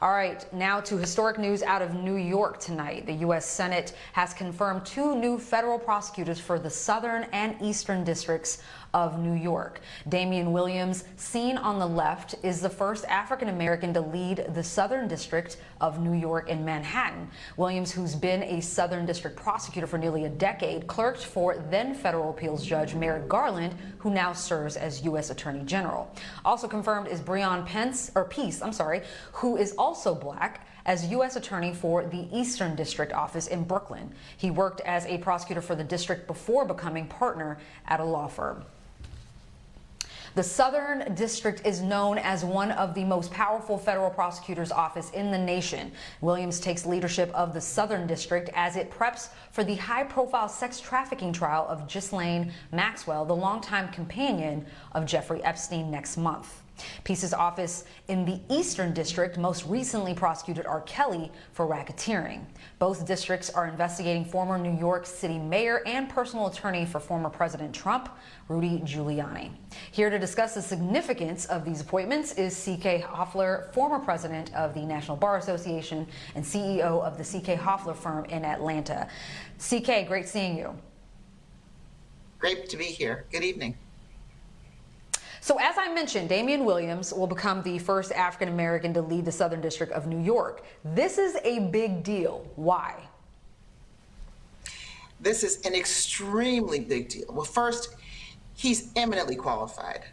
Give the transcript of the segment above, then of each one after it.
All right, now to historic news out of New York tonight. The U.S. Senate has confirmed 2 new federal prosecutors for the Southern and Eastern districts of New York. Damian Williams, seen on the left, is the first African American to lead the Southern District of New York in Manhattan. Williams, who's been a Southern District prosecutor for nearly a decade, clerked for then federal appeals judge Merrick Garland, who now serves as U.S. Attorney General. Also confirmed is Breon Peace, who is also black, as U.S. Attorney for the Eastern District Office in Brooklyn. He worked as a prosecutor for the district before becoming partner at a law firm. The Southern District is known as one of the most powerful federal prosecutor's office in the nation. Williams takes leadership of the Southern District as it preps for the high-profile sex trafficking trial of Ghislaine Maxwell, the longtime companion of Jeffrey Epstein, next month. Peace's office in the Eastern District most recently prosecuted R. Kelly for racketeering. Both districts are investigating former New York City mayor and personal attorney for former President Trump, Rudy Giuliani. Here to discuss the significance of these appointments is C.K. Hoffler, former president of the National Bar Association and CEO of the C.K. Hoffler firm in Atlanta. C.K., great seeing you. Great to be here. Good evening. So as I mentioned, Damian Williams will become the first African American to lead the Southern District of New York. This is a big deal. Why? This is an extremely big deal. Well, first, he's eminently qualified.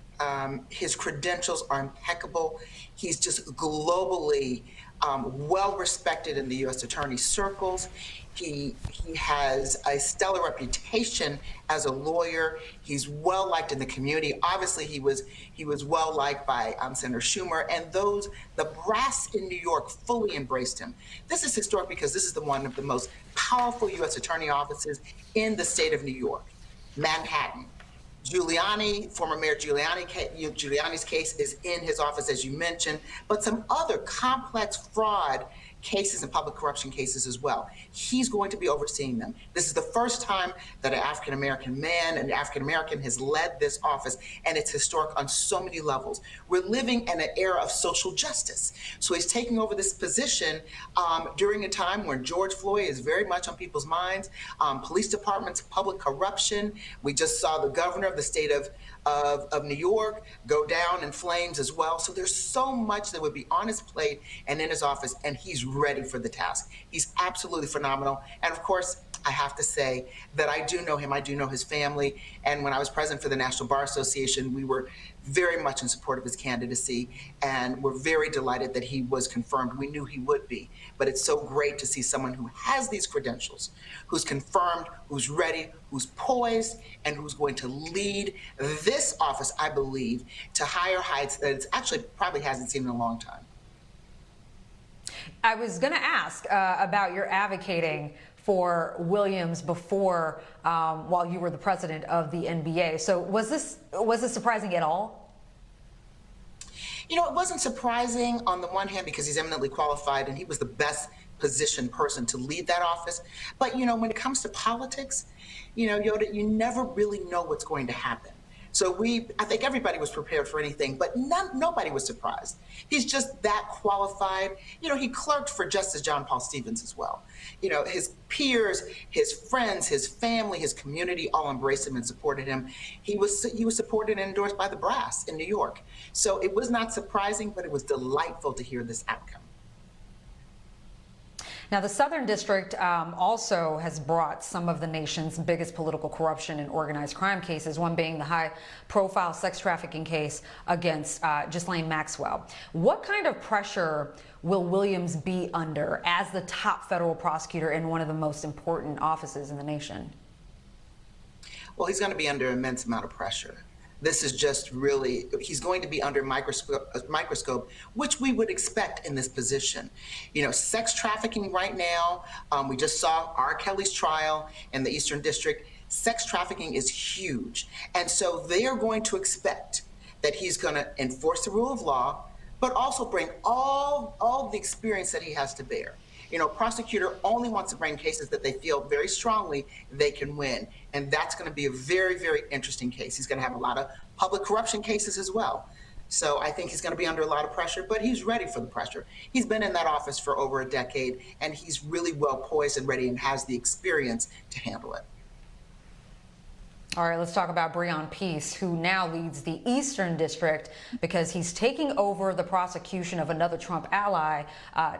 His credentials are impeccable. He's just globally well respected in the U.S. attorney circles. He has a stellar reputation as a lawyer. He's well liked in the community. Obviously, he was well liked by Senator Schumer, and the brass in New York fully embraced him. This is historic because this is one of the most powerful U.S. attorney offices in the state of New York, Manhattan. Giuliani, former Mayor Giuliani's case is in his office, as you mentioned, but some other complex fraud cases and public corruption cases as well. He's going to be overseeing them. This is the first time that an African-American man, an African-American, has led this office, and it's historic on so many levels. We're living in an era of social justice. So he's taking over this position during a time when George Floyd is very much on people's minds, police departments, public corruption. We just saw the governor of the state of New York go down in flames as well. So there's so much that would be on his plate and in his office, and he's ready for the task. He's absolutely phenomenal. And of course, I have to say that I do know him. I do know his family. And when I was president for the National Bar Association, we were very much in support of his candidacy, and we're very delighted that he was confirmed. We knew he would be, but it's so great to see someone who has these credentials, who's confirmed, who's ready, who's poised, and who's going to lead this office, I believe, to higher heights that it actually probably hasn't seen in a long time. I was going to ask about your advocating for Williams before, while you were the president of the NBA. So was this surprising at all? You know, it wasn't surprising on the one hand because he's eminently qualified and he was the best positioned person to lead that office. But, you know, when it comes to politics, you know, Yoda, you never really know what's going to happen. So I think everybody was prepared for anything, but nobody was surprised. He's just that qualified. You know, he clerked for Justice John Paul Stevens as well. You know, his peers, his friends, his family, his community all embraced him and supported him. He was supported and endorsed by the brass in New York. So it was not surprising, but it was delightful to hear this outcome. Now, the Southern District also has brought some of the nation's biggest political corruption and organized crime cases, one being the high-profile sex trafficking case against Ghislaine Maxwell. What kind of pressure will Williams be under as the top federal prosecutor in one of the most important offices in the nation? Well, he's going to be under an immense amount of pressure. This is just really, he's going to be under microscope, which we would expect in this position. You know, sex trafficking right now, we just saw R. Kelly's trial in the Eastern District. Sex trafficking is huge. And so they are going to expect that he's going to enforce the rule of law, but also bring all the experience that he has to bear. You know, a prosecutor only wants to bring cases that they feel very strongly they can win. And that's going to be a very, very interesting case. He's going to have a lot of public corruption cases as well. So I think he's going to be under a lot of pressure, but he's ready for the pressure. He's been in that office for over a decade, and he's really well poised and ready and has the experience to handle it. All right, let's talk about Breon Peace, who now leads the Eastern District because he's taking over the prosecution of another Trump ally,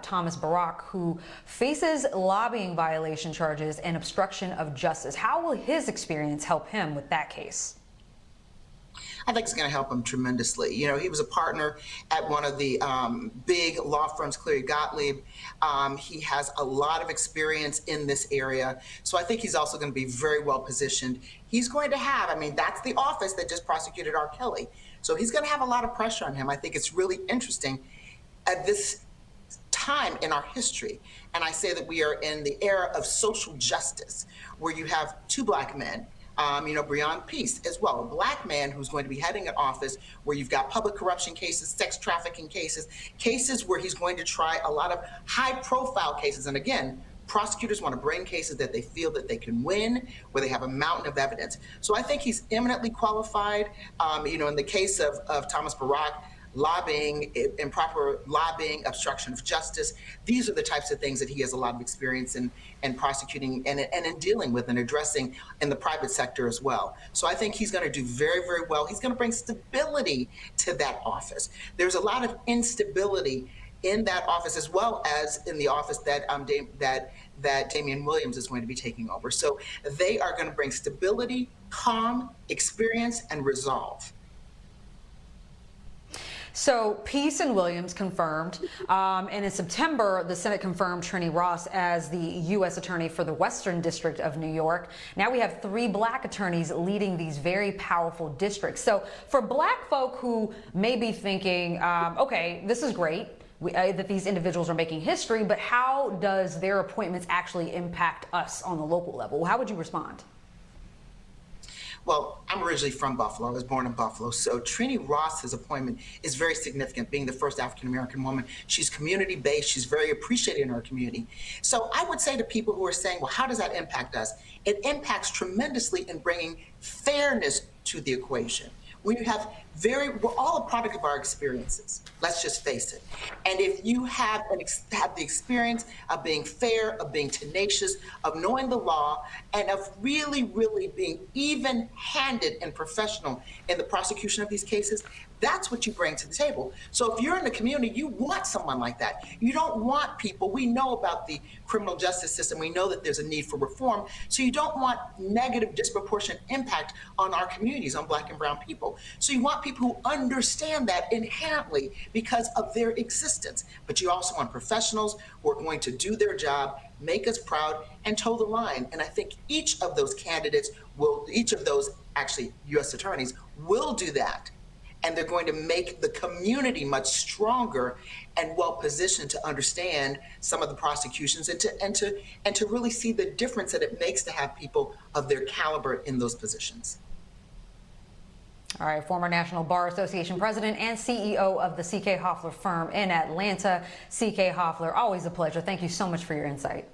Thomas Barack, who faces lobbying violation charges and obstruction of justice. How will his experience help him with that case? I think it's going to help him tremendously. You know, he was a partner at one of the big law firms, Cleary Gottlieb. He has a lot of experience in this area. So I think he's also going to be very well positioned. He's going to have, I mean, that's the office that just prosecuted R. Kelly. So he's going to have a lot of pressure on him. I think it's really interesting at this time in our history. And I say that we are in the era of social justice, where you have two Black men, Breon Peace as well, a Black man who's going to be heading an office where you've got public corruption cases, sex trafficking cases, cases where he's going to try a lot of high profile cases. And again, prosecutors want to bring cases that they feel that they can win, where they have a mountain of evidence. So I think he's eminently qualified. In the case of Thomas Barack, lobbying, improper lobbying, obstruction of justice. These are the types of things that he has a lot of experience in prosecuting and in dealing with and addressing in the private sector as well. So I think he's going to do very, very well. He's going to bring stability to that office. There's a lot of instability in that office as well as in the office that Damian Williams is going to be taking over. So they are going to bring stability, calm, experience, and resolve. So Peace and Williams confirmed, and in September, the Senate confirmed Trini Ross as the U.S. Attorney for the Western District of New York. Now we have 3 Black attorneys leading these very powerful districts. So for Black folk who may be thinking, okay, this is great, that these individuals are making history, but how does their appointments actually impact us on the local level? How would you respond? Well, I'm originally from Buffalo. I was born in Buffalo. So Trini Ross's appointment is very significant, being the first African-American woman. She's community-based. She's very appreciated in her community. So I would say to people who are saying, well, how does that impact us? It impacts tremendously in bringing fairness to the equation. When you have we're all a product of our experiences. Let's just face it. And if you have the experience of being fair, of being tenacious, of knowing the law, and of really, really being even-handed and professional in the prosecution of these cases, that's what you bring to the table. So if you're in the community, you want someone like that. You don't want people, we know about the criminal justice system, we know that there's a need for reform, so you don't want negative, disproportionate impact on our communities, on Black and brown people. So you want people who understand that inherently because of their existence. But you also want professionals who are going to do their job, make us proud, and toe the line. And I think each of those candidates actually U.S. attorneys will do that. And they're going to make the community much stronger and well positioned to understand some of the prosecutions and to really see the difference that it makes to have people of their caliber in those positions. All right, former National Bar Association president and CEO of the C.K. Hoffler firm in Atlanta, C.K. Hoffler, always a pleasure. Thank you so much for your insight.